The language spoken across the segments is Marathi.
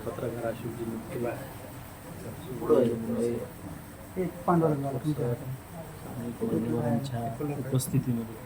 पत्रकार अशोकजी मुख्य उपस्थितीमध्ये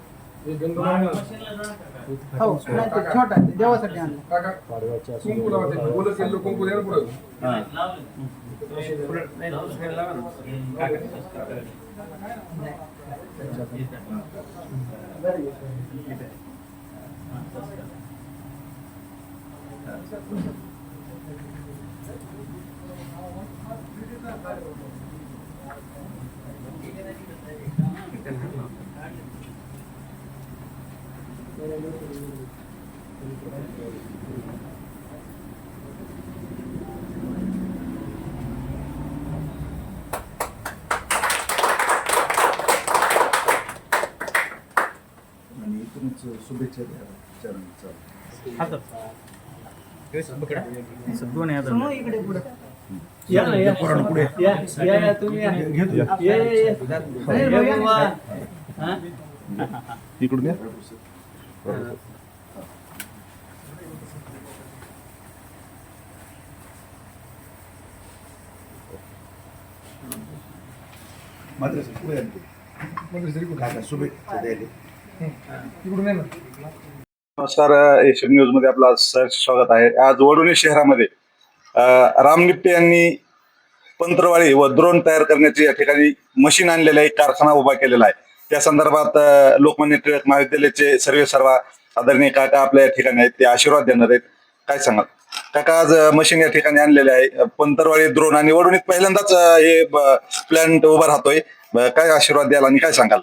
शुभेच्छा इकडून या. नमस्कार, एशियन न्यूज मध्ये आपलं सहर्ष स्वागत आहे. आज वडोली शहरामध्ये राम निपटे यांनी पंत्रवाळी व ड्रोन तयार करण्याची या ठिकाणी मशीन आणलेला एक कारखाना उभा केलेला आहे. त्या संदर्भात लोकमान्य टिळक महाविद्यालयाचे सर्वेसर्वा आदरणीय काका आपल्या या ठिकाणी आहेत, ते आशीर्वाद देणार आहेत. काय सांगाल काका? आज मशीन या ठिकाणी आणलेले आहे, पंतरवाळी ड्रोन, आणि वडोलीत पहिल्यांदाच हे प्लॅन्ट उभा राहतोय. काय आशीर्वाद द्याल आणि काय सांगाल?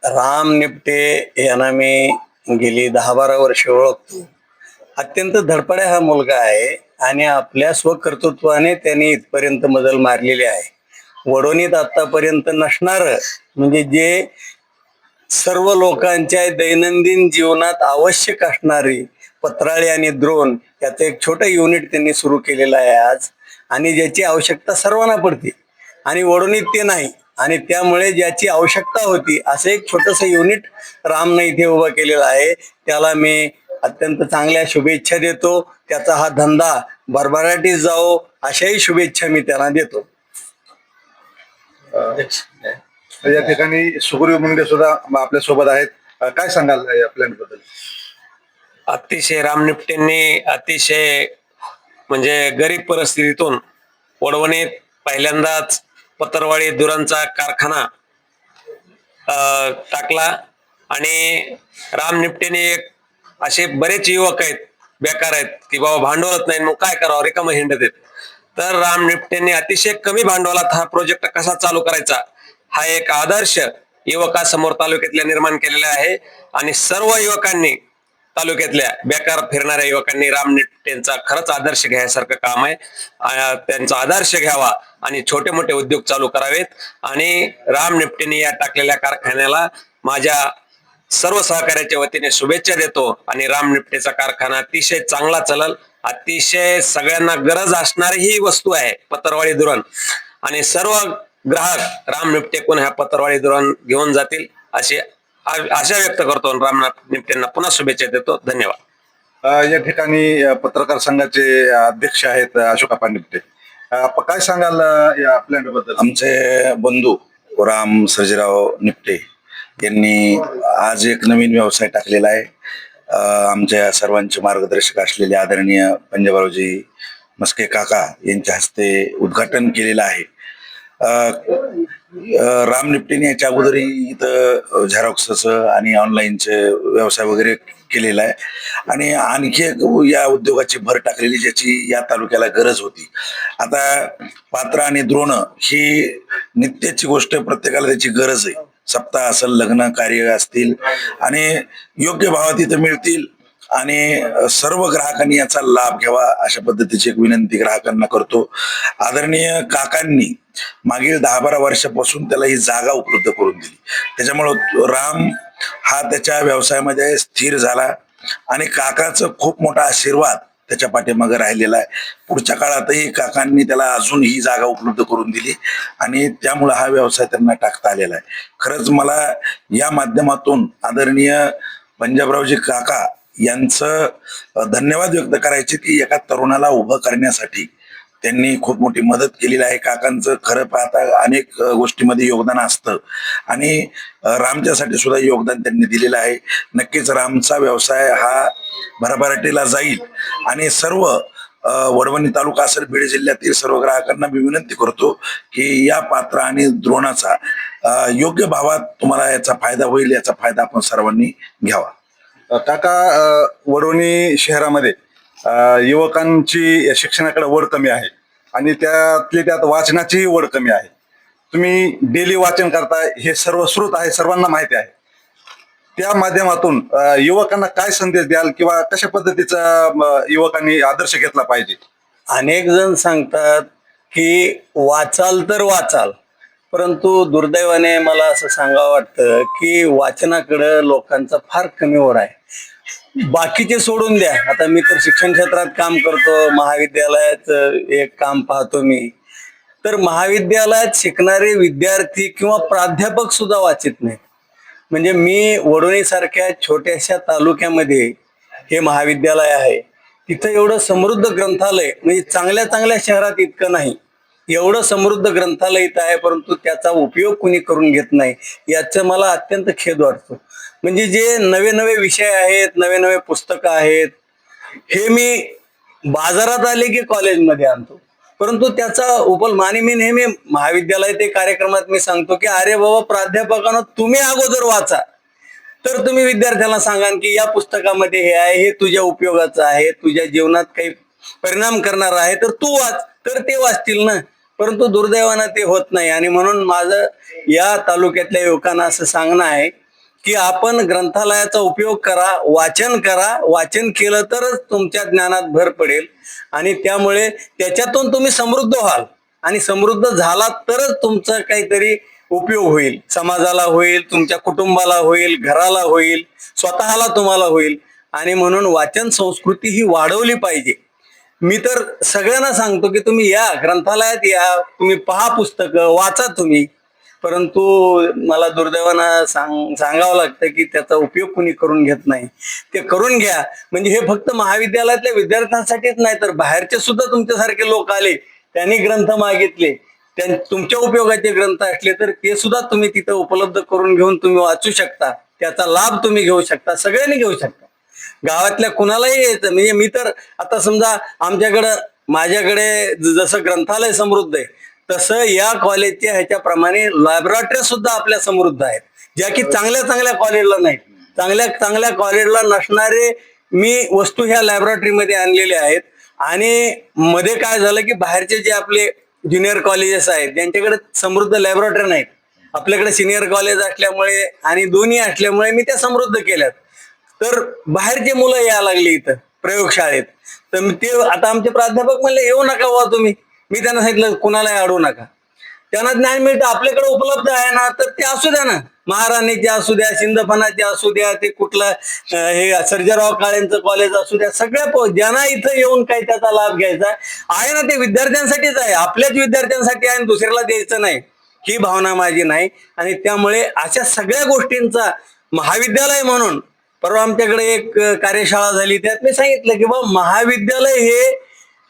राम निपटे यांना मी गेली 10-12 वर्ष ओळखतो. अत्यंत धडपड्या हा मुलगा आहे आणि आपल्या स्वकर्तृत्वाने त्यांनी इथपर्यंत मजल मारलेली आहे. वडोलीत आतापर्यंत नसणार म्हणजे जे सर्व लोकांच्या दैनंदिन जीवनात आवश्यक असणारी पत्राळी आणि ड्रोन याचं एक छोटं युनिट त्यांनी सुरू केलेलं आहे आज, आणि ज्याची आवश्यकता सर्वांना पडते आणि वडोलीत ते नाही, आणि त्यामुळे ज्याची आवश्यकता होती असं एक छोटंसं युनिट रामने इथे उभं केलेलं आहे. त्याला मी अत्यंत चांगल्या शुभेच्छा देतो. त्याचा हा धंदा भरभराटीत जाओ अशाही शुभेच्छा मी त्यांना देतो. या ठिकाणी सुग्रीव मुंडे सुद्धा आपल्या सोबत आहेत. काय सांगाल या प्लॅन बद्दल? अतिशय राम निपटेंनी अतिशय म्हणजे गरीब परिस्थितीतून वडवणीत पहिल्यांदाच पत्रवाळी दुरांचा कारखाना टाकला, आणि राम निपटेने एक असे बरेच युवक आहेत बेकार आहेत की बाबा भांडवलच नाही, मग काय करावं, रिकामं हिंडत आहेत. तर राम निपटेने अतिशय कमी भांडवलात हा प्रोजेक्ट कसा चालू करायचा हा एक आदर्श युवकासमोर तालुक्यातल्या निर्माण केलेला आहे, आणि सर्व युवकांनी तालुक्यातल्या बेकार फिरणाऱ्या युवकांनी राम निपटेंचा खरंच आदर्श घ्यायसारखं काम आहे. त्यांचा आदर्श घ्यावा आणि छोटे मोठे उद्योग चालू करावेत. आणि राम निपटेंनी या टाकलेल्या कारखान्याला माझ्या सर्व सहकार्याच्या वतीने शुभेच्छा देतो. आणि राम निपटेचा कारखाना अतिशय चांगला चलल. अतिशय सगळ्यांना गरज असणारी ही वस्तू आहे पत्रवाळी दुरण, आणि सर्व ग्राहक राम निपटेकून ह्या पत्रवाळी दुरण घेऊन जातील अशी आशा व्यक्त करतो. राम निपटेंना पुन्हा शुभेच्छा देतो. धन्यवाद. या ठिकाणी पत्रकार संघाचे अध्यक्ष आहेत अशोक निपटे. काय सांगाल या प्लॅन बद्दल? आमचे बंधू राम सर्जेराव निपटे यांनी आज एक नवीन व्यवसाय टाकलेला आहे. आमच्या सर्वांचे मार्गदर्शक असलेले आदरणीय पंजाबरावजी मस्के काका यांच्या हस्ते उद्घाटन केलेलं आहे. राम निपटेने याच्या अगोदरही इथं झेरॉक्सचं आणि ऑनलाईनचे व्यवसाय वगैरे केलेला आहे आणि आणखी एक या उद्योगाची भर टाकलेली ज्याची या तालुक्याला गरज होती. आता पात्र आणि द्रोण ही नित्याची गोष्ट, प्रत्येकाला त्याची गरज आहे. सप्ताह असेल, लग्न कार्य असतील आणि योग्य भावात इथं मिळतील आणि सर्व ग्राहकांनी याचा लाभ घ्यावा अशा पद्धतीची एक विनंती ग्राहकांना करतो. आदरणीय काकांनी मागील 10-12 वर्षापासून त्याला ही जागा उपलब्ध करून दिली. त्याच्यामुळं राम हा त्याच्या व्यवसायामध्ये स्थिर झाला आणि काकाचं खूप मोठा आशीर्वाद त्याच्या पाठीमागे राहिलेला आहे. पुढच्या काळातही काकांनी त्याला अजून ही जागा उपलब्ध करून दिली आणि त्यामुळे हा व्यवसाय त्यांना टाकता आलेला आहे. खरंच मला या माध्यमातून आदरणीय पंजाबरावजी काका यांचं धन्यवाद व्यक्त करायचे की एका तरुणाला उभं करण्यासाठी त्यांनी खूप मोठी मदत केलेली आहे. काकांचं खरं पाहता अनेक गोष्टीमध्ये योगदान असतं आणि रामच्यासाठी सुद्धा योगदान त्यांनी दिलेलं आहे. नक्कीच रामचा व्यवसाय हा भरभराटीला जाईल आणि सर्व वडवणी तालुका असेल, बीड जिल्ह्यातील सर्व ग्राहकांना मी विनंती करतो की या पात्र आणि द्रोणाचा योग्य भावात तुम्हाला याचा फायदा होईल, याचा फायदा आपण सर्वांनी घ्यावा. काका, वडवणी शहरामध्ये युवकांची शिक्षणाकडे वढ कमी आहे आणि त्यात वाचनाचीही वढ कमी आहे. तुम्ही डेली वाचन करताय, हे सर्व स्रोत आहे, सर्वांना माहिती आहे. त्या माध्यमातून युवकांना काय संदेश द्याल किंवा कशा पद्धतीचा युवकांनी आदर्श घेतला पाहिजे? अनेक जण सांगतात की वाचाल तर वाचाल, परंतु दुर्दैवाने मला असं सांगावं वाटतं की वाचनाकडं लोकांचा फार कमी ओढ आहे. बाकीचे सोडून द्या, आता मी तर शिक्षण क्षेत्रात काम करतो, महाविद्यालयात एक काम पाहतो मी, तर महाविद्यालयात शिकणारे विद्यार्थी किंवा प्राध्यापक सुद्धा वाचित नाहीत. म्हणजे मी वडवणी सारख्या छोट्याशा तालुक्यामध्ये हे महाविद्यालय आहे, तिथं एवढं समृद्ध ग्रंथालय, म्हणजे चांगल्या चांगल्या शहरात इतकं नाही, एवढं समृद्ध ग्रंथालय इथं आहे, परंतु त्याचा उपयोग कुणी करून घेत नाही. याचं मला अत्यंत खेद वाटतो. म्हणजे जे नवे नवे विषय आहेत, नवे नवे पुस्तकं आहेत, हे मी बाजारात आले की कॉलेजमध्ये आणतो, परंतु त्याचा आणि मी नेहमी महाविद्यालय ते कार्यक्रमात मी सांगतो की अरे बाबा प्राध्यापकांना तुम्ही अगोदर वाचा, तर तुम्ही विद्यार्थ्यांना सांगा की या पुस्तकामध्ये हे आहे, हे तुझ्या उपयोगाचं आहे, तुझ्या जीवनात काही परिणाम करणार आहे, तर तू वाच, तर ते वाचतील ना. परंतु दुर्दैवानं ते होत नाही आणि म्हणून माझं या तालुक्यातल्या युवकांना असं सांगणं आहे की आपण ग्रंथालयाचा उपयोग करा, वाचन केलं तरच तुमच्या ज्ञानात भर पडेल आणि त्यामुळे त्याच्यातून तुम्ही समृद्ध व्हाल आणि समृद्ध झालात तरच तुमचा काहीतरी उपयोग होईल, समाजाला होईल, तुमच्या कुटुंबाला होईल, घराला होईल, स्वतःला तुम्हाला होईल. आणि म्हणून वाचन संस्कृती ही वाढवली पाहिजे. मी तर सगळ्यांना सांगतो की तुम्ही या ग्रंथालयात या, तुम्ही पहा पुस्तकं, वाचा तुम्ही, परंतु मला दुर्दैवानं सांगावं लागतं की त्याचा उपयोग कुणी करून घेत नाही. ते करून घ्या, म्हणजे हे फक्त महाविद्यालयातल्या विद्यार्थ्यांसाठीच नाही, तर बाहेरचे सुद्धा तुमच्यासारखे लोक आले, त्यांनी ग्रंथ मागितले, तुमच्या उपयोगाचे ग्रंथ असले तर ते सुद्धा तुम्ही तिथं उपलब्ध करून घेऊन तुम्ही वाचू शकता, त्याचा लाभ तुम्ही घेऊ शकता, सगळ्यांनी घेऊ शकता. गावातल्या कुणालाही यायचं, म्हणजे मी तर आता समजा माझ्याकडे जसं ग्रंथालय समृद्ध आहे, तसं या कॉलेजच्या ह्याच्याप्रमाणे लॅबोरेटरी सुद्धा आपल्या समृद्ध आहेत, ज्या की चांगल्या चांगल्या कॉलेजला नाहीत. चांगल्या चांगल्या कॉलेजला नसणारे मी वस्तू ह्या लॅबोरेटरीमध्ये आणलेल्या आहेत. आणि मध्ये काय झालं की बाहेरचे जे आपले ज्युनियर कॉलेजेस आहेत त्यांच्याकडे समृद्ध लॅबोरेटरी नाहीत, आपल्याकडे सिनियर कॉलेज असल्यामुळे आणि दोन्ही असल्यामुळे मी त्या समृद्ध केल्यात. तर बाहेरचे मुलं यायला लागली इथं प्रयोगशाळेत, तर ते आता आमचे प्राध्यापक म्हणले येऊ नका वा तुम्ही. मी त्यांना सांगितलं कुणालाही अडवू नका, त्यांना ज्ञान मिळतं, आपल्याकडे उपलब्ध आहे ना, तर ते असू द्या ना, महाराणीचे असू द्या, सिंदफनाचे असू द्या, ते कुठलं हे सर्जेराव काळेंचं कॉलेज असू द्या, सगळ्या ज्यांना इथं येऊन काही त्याचा लाभ घ्यायचा आहे ना, ते विद्यार्थ्यांसाठीच आहे, आपल्याच विद्यार्थ्यांसाठी आहे, दुसऱ्याला द्यायचं नाही, ही भावना माझी नाही. आणि त्यामुळे अशा सगळ्या गोष्टींचा महाविद्यालय म्हणून, परवा आमच्याकडे एक कार्यशाळा झाली, त्यात मी सांगितलं की बाबा महाविद्यालय हे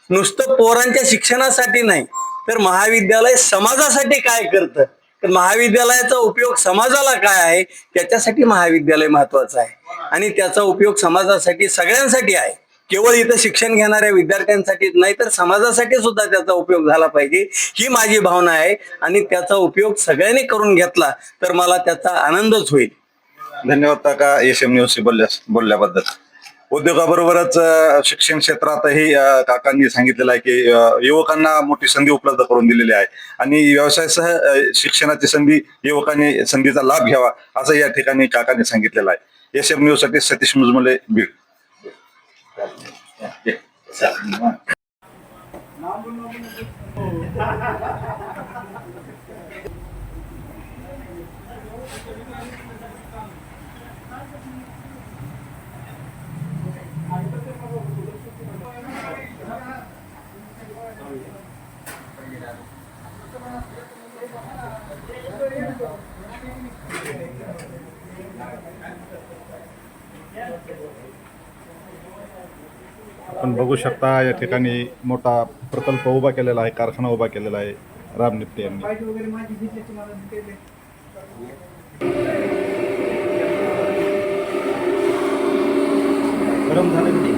नुसतं पोरांच्या शिक्षणासाठी नाही, तर महाविद्यालय समाजासाठी काय करतं, तर महाविद्यालयाचा उपयोग समाजाला काय आहे त्याच्यासाठी महाविद्यालय महत्वाचं आहे. आणि त्याचा उपयोग समाजासाठी सगळ्यांसाठी आहे केवळ इथं शिक्षण घेणाऱ्या विद्यार्थ्यांसाठीच नाही तर समाजासाठी सुद्धा त्याचा उपयोग झाला पाहिजे ही माझी भावना आहे आणि त्याचा उपयोग सगळ्यांनी करून घेतला तर मला त्याचा आनंदच होईल. धन्यवाद काका एसएम न्यूजशी बोलल्याबद्दल. उद्योगाबरोबरच शिक्षण क्षेत्रातही काकांनी सांगितलेलं आहे की युवकांना मोठी संधी उपलब्ध करून दिलेली आहे आणि व्यवसायासह शिक्षणाची संधी युवकांनी संधीचा लाभ घ्यावा असं या ठिकाणी काकांनी सांगितलेलं आहे. एसएम न्यूज साठी सतीश मुजमले, बीड. आपण बघू शकता या ठिकाणी मोठा प्रकल्प उभा केलेला आहे, कारखाना उभा केलेला आहे राम निपटे यांनी. गरम झालं की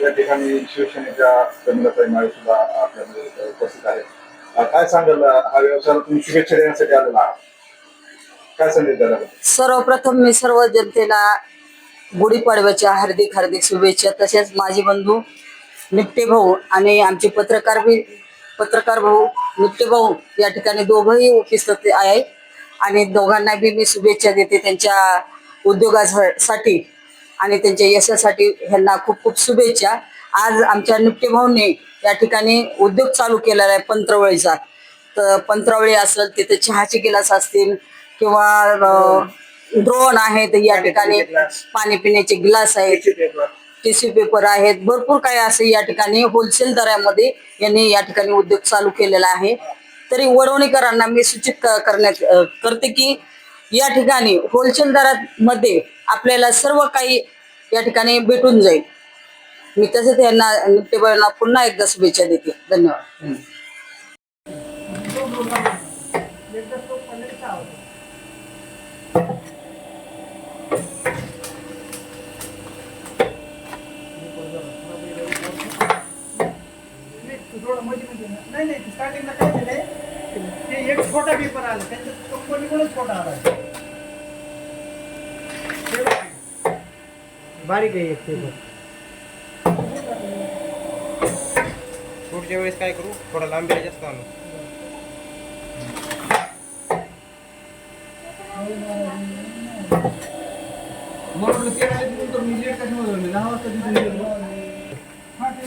या ठिकाणी शिवसेनेच्या जमिनीचा माळी सुद्धा आपल्यामध्ये उपस्थित आहे. काय सांगाल, हा व्यवसायाला तुम्ही शुभेच्छा देण्यासाठी आलेला आहात, काय संदेश द्याल? सर्वप्रथम मी सर्व जनतेला गुढीपाडव्याच्या हार्दिक हार्दिक शुभेच्छा. तसेच माझे बंधू निपटे भाऊ आणि आमचे पत्रकार भाऊ निपटे भाऊ या ठिकाणी दोघंही उपस्थित आहे आणि दोघांना बी मी शुभेच्छा देते त्यांच्या उद्योगासाठी आणि त्यांच्या यशासाठी. ह्यांना खूप खूप शुभेच्छा. आज आमच्या निपटे भाऊने या ठिकाणी उद्योग चालू केलेला आहे पंत्रवळीचा. तर पंत्रवळी असेल तिथे चहाचे गिलास असतील किंवा ड्रोन आहेत, या ठिकाणी पाणी पिण्याचे ग्लास आहेत, टिश्यू पेपर आहेत, भरपूर काही असे या ठिकाणी होलसेल दरामध्ये यांनी या ठिकाणी उद्योग चालू केलेला आहे. तरी वडवणीकरांना मी सूचित करते की या ठिकाणी होलसेल दरामध्ये आपल्याला सर्व काही या ठिकाणी भेटून जाईल. मी तसेच यांना निपटेबाईंना पुन्हा एकदा शुभेच्छा देते. धन्यवाद. नाही स्टार्टिंगला काय झालंय ते एक छोटा पेपर आला त्यांच्या कंपनीकडूनच छोटा आला बारीक आहे एक पेपर. पुढच्या वेळेस काय करू, थोडा लांबी जास्त आणू. बरोबर ते नंतर मी लेट कशामध्ये 10 वाजता तिथे गेलो. हा ते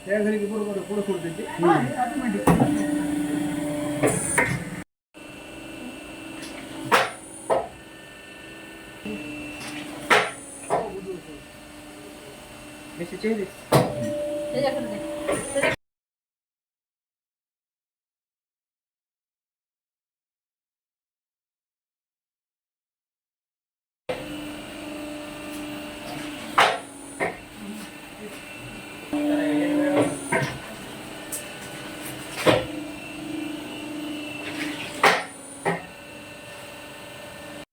त्या घरी बरोबर पुढे सोडते ते ऑटोमॅटिक. त्याच्याकडे दे.